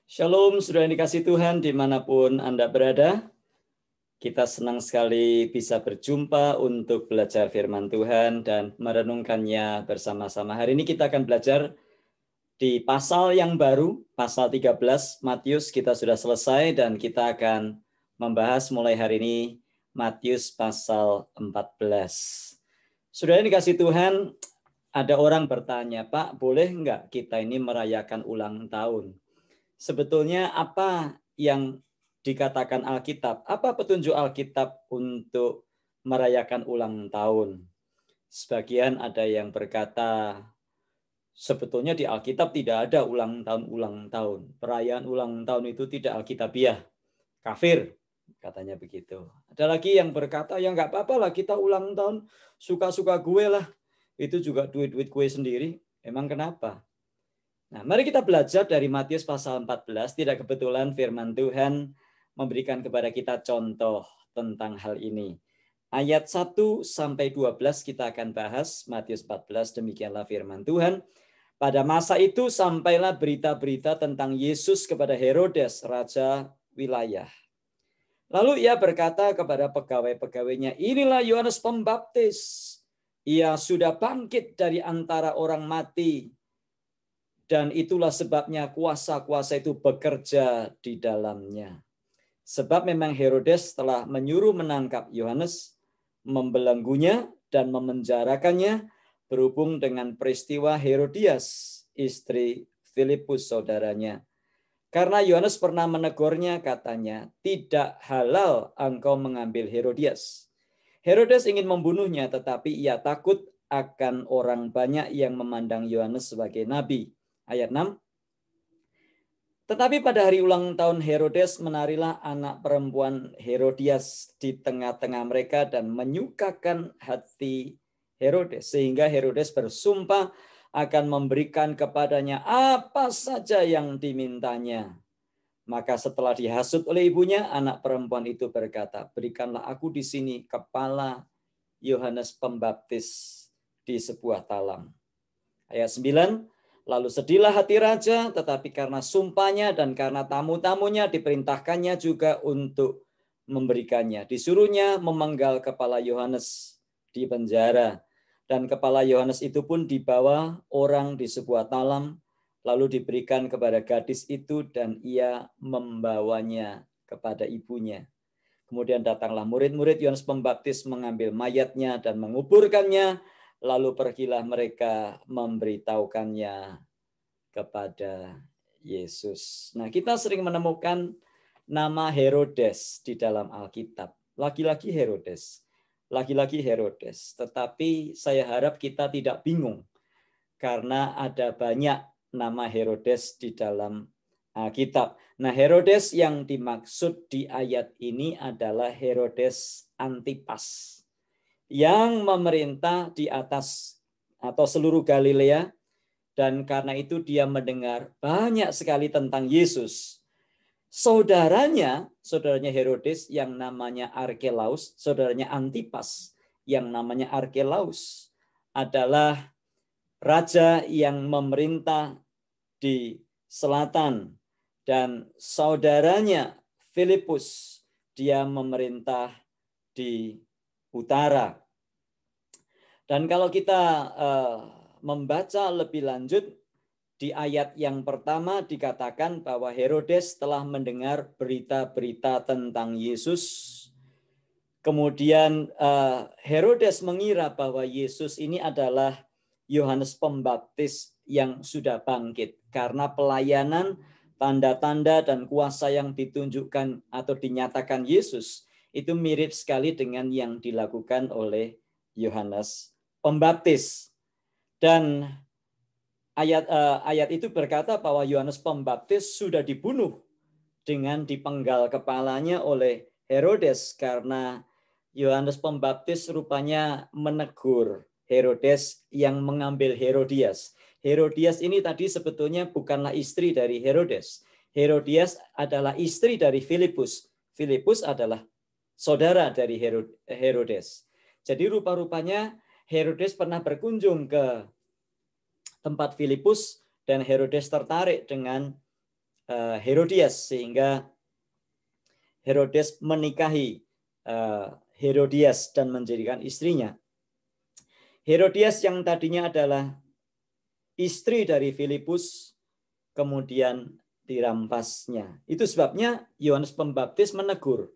Shalom, saudara yang dikasih Tuhan dimanapun Anda berada. Kita senang sekali bisa berjumpa untuk belajar firman Tuhan dan merenungkannya bersama-sama. Hari ini kita akan belajar di pasal yang baru, pasal 13, Matius kita sudah selesai dan kita akan membahas mulai hari ini Matius pasal 14. Saudara yang dikasih Tuhan, ada orang bertanya, Pak, boleh enggak kita ini merayakan ulang tahun? Sebetulnya apa yang dikatakan Alkitab? Apa petunjuk Alkitab untuk merayakan ulang tahun? Sebagian ada yang berkata, sebetulnya di Alkitab tidak ada ulang tahun. Perayaan ulang tahun itu tidak Alkitabiah, kafir, katanya begitu. Ada lagi yang berkata, ya nggak apa-apa lah kita ulang tahun, suka-suka gue lah. Itu juga duit-duit gue sendiri. Emang kenapa? Nah, mari kita belajar dari Matius pasal 14. Tidak kebetulan firman Tuhan memberikan kepada kita contoh tentang hal ini. Ayat 1 sampai 12 kita akan bahas. Matius 14, demikianlah firman Tuhan. Pada masa itu sampailah berita-berita tentang Yesus kepada Herodes, raja wilayah. Lalu ia berkata kepada pegawai-pegawainya, inilah Yohanes Pembaptis. Ia sudah bangkit dari antara orang mati. Dan itulah sebabnya kuasa-kuasa itu bekerja di dalamnya. Sebab memang Herodes telah menyuruh menangkap Yohanes, membelenggunya dan memenjarakannya berhubung dengan peristiwa Herodias, istri Filipus saudaranya. Karena Yohanes pernah menegurnya, katanya, tidak halal engkau mengambil Herodias. Herodes ingin membunuhnya, tetapi ia takut akan orang banyak yang memandang Yohanes sebagai nabi. Ayat 6. Tetapi pada hari ulang tahun Herodes menarilah anak perempuan Herodias di tengah-tengah mereka dan menyukakan hati Herodes. Sehingga Herodes bersumpah akan memberikan kepadanya apa saja yang dimintanya. Maka setelah dihasut oleh ibunya, anak perempuan itu berkata, berikanlah aku di sini kepala Yohanes Pembaptis di sebuah talam. Ayat 9. Lalu sedihlah hati raja, tetapi karena sumpahnya dan karena tamu-tamunya diperintahkannya juga untuk memberikannya. Disuruhnya memenggal kepala Yohanes di penjara. Dan kepala Yohanes itu pun dibawa orang di sebuah talam, lalu diberikan kepada gadis itu dan ia membawanya kepada ibunya. Kemudian datanglah murid-murid Yohanes Pembaptis mengambil mayatnya dan menguburkannya. Lalu pergilah mereka memberitahukannya kepada Yesus. Nah, kita sering menemukan nama Herodes di dalam Alkitab. Lagi-lagi Herodes. Lagi-lagi Herodes. Tetapi saya harap kita tidak bingung. Karena ada banyak nama Herodes di dalam Alkitab. Nah, Herodes yang dimaksud di ayat ini adalah Herodes Antipas, yang memerintah di atas atau seluruh Galilea, dan karena itu dia mendengar banyak sekali tentang Yesus. Saudaranya Herodes yang namanya Arkelaus, saudaranya Antipas yang namanya Arkelaus adalah raja yang memerintah di selatan, dan saudaranya Filipus dia memerintah di utara. Dan kalau kita membaca lebih lanjut di ayat yang pertama dikatakan bahwa Herodes telah mendengar berita-berita tentang Yesus. Kemudian Herodes mengira bahwa Yesus ini adalah Yohanes Pembaptis yang sudah bangkit karena pelayanan, tanda-tanda dan kuasa yang ditunjukkan atau dinyatakan Yesus itu mirip sekali dengan yang dilakukan oleh Yohanes Pembaptis. Dan ayat itu berkata bahwa Yohanes Pembaptis sudah dibunuh dengan dipenggal kepalanya oleh Herodes karena Yohanes Pembaptis rupanya menegur Herodes yang mengambil Herodias. Herodias ini tadi sebetulnya bukanlah istri dari Herodes. Herodias adalah istri dari Filipus. Filipus adalah saudara dari Herodes. Jadi rupa-rupanya Herodes pernah berkunjung ke tempat Filipus dan Herodes tertarik dengan Herodias, sehingga Herodes menikahi Herodias dan menjadikan istrinya. Herodias yang tadinya adalah istri dari Filipus kemudian dirampasnya. Itu sebabnya Yohanes Pembaptis menegur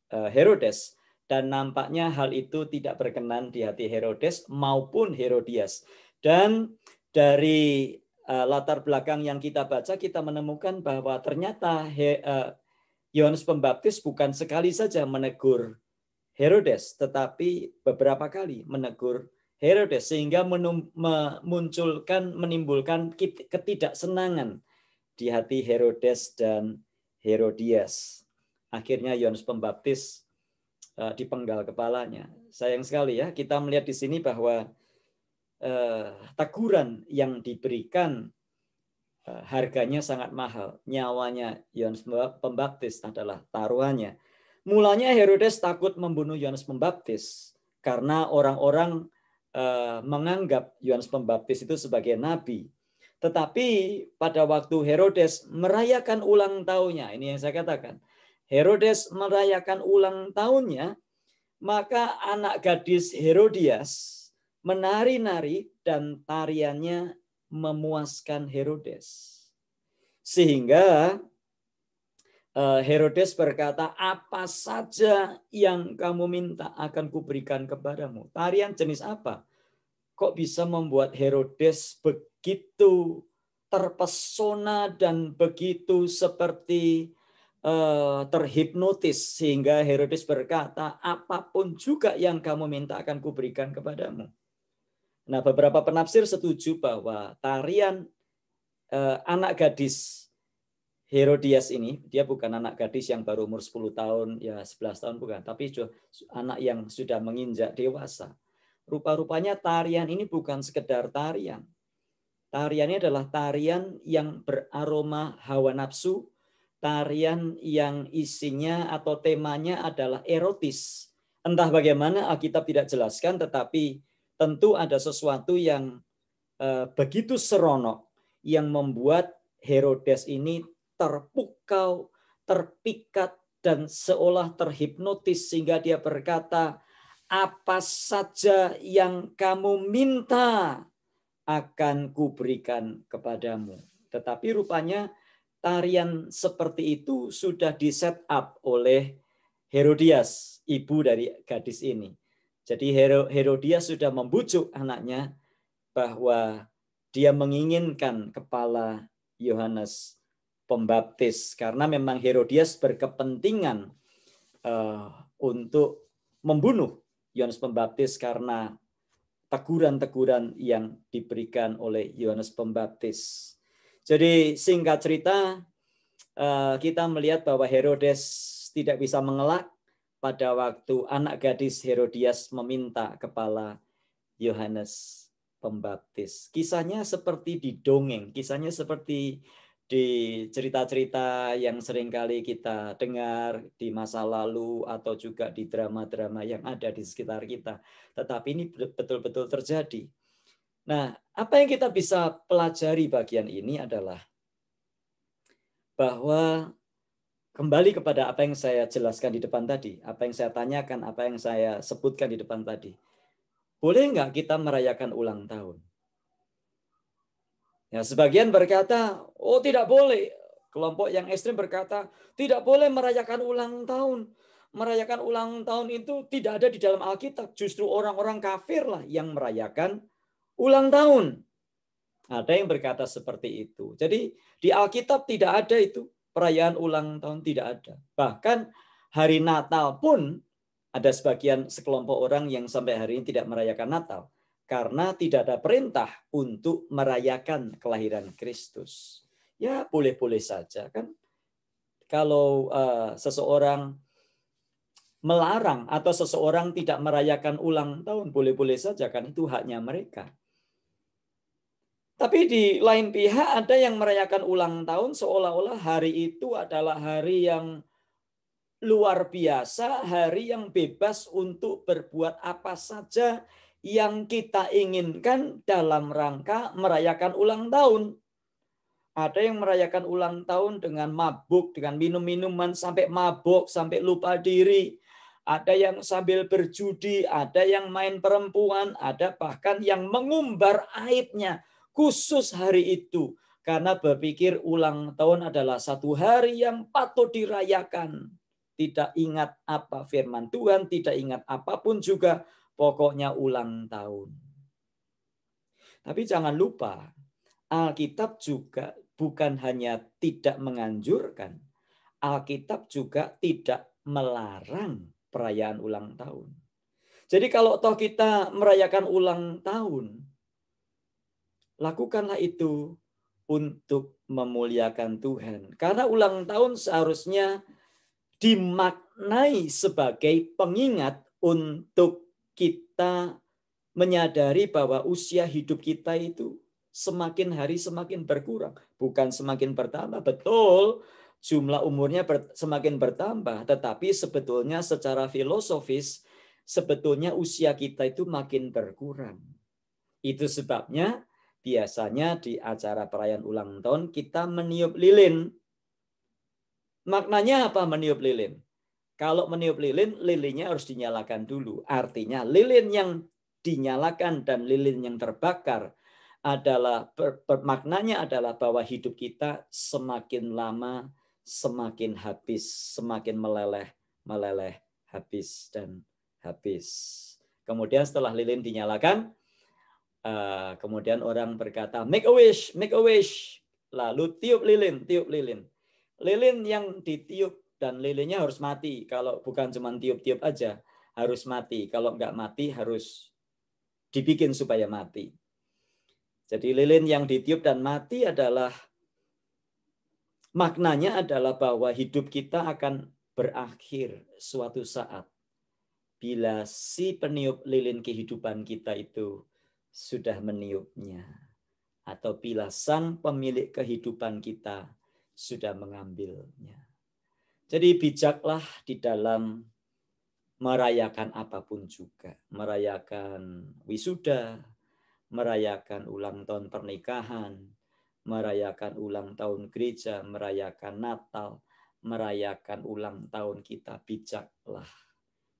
Herodes, dan nampaknya hal itu tidak berkenan di hati Herodes maupun Herodias. Dan dari latar belakang yang kita baca, kita menemukan bahwa ternyata Yohanes Pembaptis bukan sekali saja menegur Herodes, tetapi beberapa kali menegur Herodes, sehingga menimbulkan ketidaksenangan di hati Herodes dan Herodias. Akhirnya Yohanes Pembaptis dipenggal kepalanya. Sayang sekali ya, kita melihat di sini bahwa teguran yang diberikan harganya sangat mahal. Nyawanya Yohanes Pembaptis adalah taruhannya. Mulanya Herodes takut membunuh Yohanes Pembaptis karena orang-orang menganggap Yohanes Pembaptis itu sebagai nabi. Tetapi pada waktu Herodes merayakan ulang tahunnya, ini yang saya katakan, Herodes merayakan ulang tahunnya, maka anak gadis Herodias menari-nari dan tariannya memuaskan Herodes. Sehingga Herodes berkata, apa saja yang kamu minta akan kuberikan kepadamu. Tarian jenis apa? Kok bisa membuat Herodes begitu terpesona dan begitu seperti terhipnotis, sehingga Herodes berkata, apapun juga yang kamu minta akan kuberikan kepadamu. Nah, beberapa penafsir setuju bahwa tarian anak gadis Herodias ini, dia bukan anak gadis yang baru umur 10 tahun, ya 11 tahun bukan, tapi anak yang sudah menginjak dewasa. Rupa-rupanya tarian ini bukan sekedar tarian. Tariannya adalah tarian yang beraroma hawa nafsu, tarian yang isinya atau temanya adalah erotis. Entah bagaimana Alkitab tidak jelaskan, tetapi tentu ada sesuatu yang begitu seronok yang membuat Herodes ini terpukau, terpikat, dan seolah terhipnotis, sehingga dia berkata, apa saja yang kamu minta akan kuberikan kepadamu. Tetapi rupanya tarian seperti itu sudah di-set up oleh Herodias, ibu dari gadis ini. Jadi Herodias sudah membujuk anaknya bahwa dia menginginkan kepala Yohanes Pembaptis, karena memang Herodias berkepentingan untuk membunuh Yohanes Pembaptis karena teguran-teguran yang diberikan oleh Yohanes Pembaptis. Jadi singkat cerita, kita melihat bahwa Herodes tidak bisa mengelak pada waktu anak gadis Herodias meminta kepala Yohanes Pembaptis. Kisahnya seperti di dongeng, kisahnya seperti di cerita-cerita yang seringkali kita dengar di masa lalu atau juga di drama-drama yang ada di sekitar kita. Tetapi ini betul-betul terjadi. Nah, apa yang kita bisa pelajari bagian ini adalah bahwa kembali kepada apa yang saya jelaskan di depan tadi, apa yang saya tanyakan, apa yang saya sebutkan di depan tadi. Boleh nggak kita merayakan ulang tahun? Ya, sebagian berkata, oh tidak boleh. Kelompok yang ekstrem berkata, tidak boleh merayakan ulang tahun. Merayakan ulang tahun itu tidak ada di dalam Alkitab. Justru orang-orang kafir lah yang merayakan ulang tahun. Ada yang berkata seperti itu. Jadi di Alkitab tidak ada itu. Perayaan ulang tahun tidak ada. Bahkan hari Natal pun ada sekelompok orang yang sampai hari ini tidak merayakan Natal. Karena tidak ada perintah untuk merayakan kelahiran Kristus. Ya boleh-boleh saja kan. Kalau seseorang melarang atau seseorang tidak merayakan ulang tahun, boleh-boleh saja kan, itu haknya mereka. Tapi di lain pihak ada yang merayakan ulang tahun seolah-olah hari itu adalah hari yang luar biasa, hari yang bebas untuk berbuat apa saja yang kita inginkan dalam rangka merayakan ulang tahun. Ada yang merayakan ulang tahun dengan mabuk, dengan minum-minuman sampai mabuk, sampai lupa diri. Ada yang sambil berjudi, ada yang main perempuan, ada bahkan yang mengumbar aibnya khusus hari itu. Karena berpikir ulang tahun adalah satu hari yang patut dirayakan. Tidak ingat apa firman Tuhan, tidak ingat apapun juga, pokoknya ulang tahun. Tapi jangan lupa, Alkitab juga bukan hanya tidak menganjurkan, Alkitab juga tidak melarang perayaan ulang tahun. Jadi kalau toh kita merayakan ulang tahun, lakukanlah itu untuk memuliakan Tuhan. Karena ulang tahun seharusnya dimaknai sebagai pengingat untuk kita menyadari bahwa usia hidup kita itu semakin hari semakin berkurang, bukan semakin bertambah. Betul, jumlah umurnya semakin bertambah, tetapi sebetulnya secara filosofis, sebetulnya usia kita itu makin berkurang. Itu sebabnya biasanya di acara perayaan ulang tahun kita meniup lilin. Maknanya apa meniup lilin? Kalau meniup lilin, lilinnya harus dinyalakan dulu. Artinya lilin yang dinyalakan dan lilin yang terbakar adalah maknanya adalah bahwa hidup kita semakin lama semakin habis, semakin meleleh habis dan habis. Kemudian setelah lilin dinyalakan, kemudian orang berkata make a wish, lalu tiup lilin. Lilin yang ditiup dan lilinnya harus mati. Kalau bukan cuma tiup-tiup aja, harus mati. Kalau nggak mati harus dibikin supaya mati. Jadi lilin yang ditiup dan mati adalah maknanya adalah bahwa hidup kita akan berakhir suatu saat bila si peniup lilin kehidupan kita itu sudah meniupnya, atau bila sang pemilik kehidupan kita sudah mengambilnya. Jadi bijaklah di dalam merayakan apapun juga, merayakan wisuda, merayakan ulang tahun pernikahan, merayakan ulang tahun gereja, merayakan Natal, merayakan ulang tahun kita, bijaklah.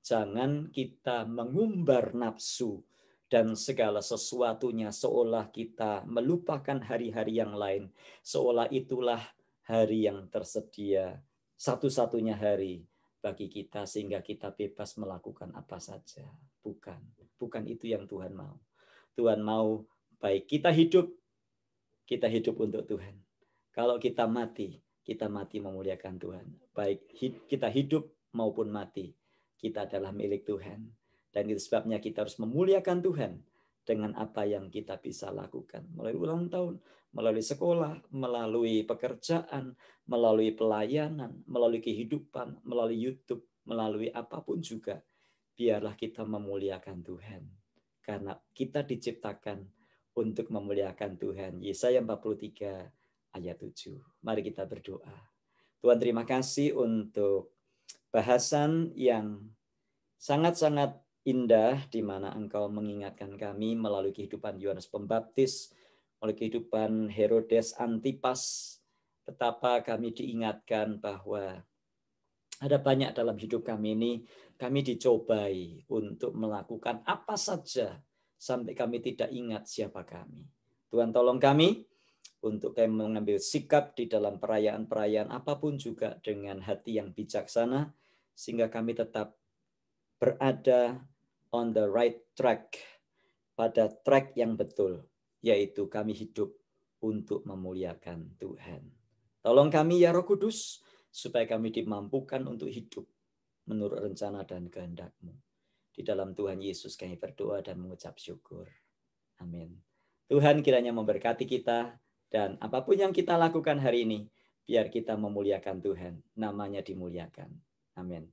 Jangan kita mengumbar nafsu dan segala sesuatunya seolah kita melupakan hari-hari yang lain, seolah itulah hari yang tersedia, satu-satunya hari bagi kita sehingga kita bebas melakukan apa saja. Bukan itu yang Tuhan mau. Tuhan mau baik kita hidup untuk Tuhan. Kalau kita mati memuliakan Tuhan. Baik kita hidup maupun mati, kita adalah milik Tuhan. Dan itu sebabnya kita harus memuliakan Tuhan dengan apa yang kita bisa lakukan. Melalui ulang tahun, melalui sekolah, melalui pekerjaan, melalui pelayanan, melalui kehidupan, melalui YouTube, melalui apapun juga. Biarlah kita memuliakan Tuhan. Karena kita diciptakan untuk memuliakan Tuhan. Yesaya 43 ayat 7. Mari kita berdoa. Tuhan, terima kasih untuk bahasan yang sangat-sangat indah di mana Engkau mengingatkan kami melalui kehidupan Yohanes Pembaptis, melalui kehidupan Herodes Antipas, betapa kami diingatkan bahwa ada banyak dalam hidup kami ini, kami dicobai untuk melakukan apa saja sampai kami tidak ingat siapa kami. Tuhan tolong kami untuk kami mengambil sikap di dalam perayaan-perayaan apapun juga dengan hati yang bijaksana, sehingga kami tetap berada on the right track, pada track yang betul, yaitu kami hidup untuk memuliakan Tuhan. Tolong kami ya Roh Kudus, supaya kami dimampukan untuk hidup menurut rencana dan kehendak-Mu. Di dalam Tuhan Yesus kami berdoa dan mengucap syukur. Amin. Tuhan kiranya memberkati kita, dan apapun yang kita lakukan hari ini, biar kita memuliakan Tuhan, namanya dimuliakan. Amin.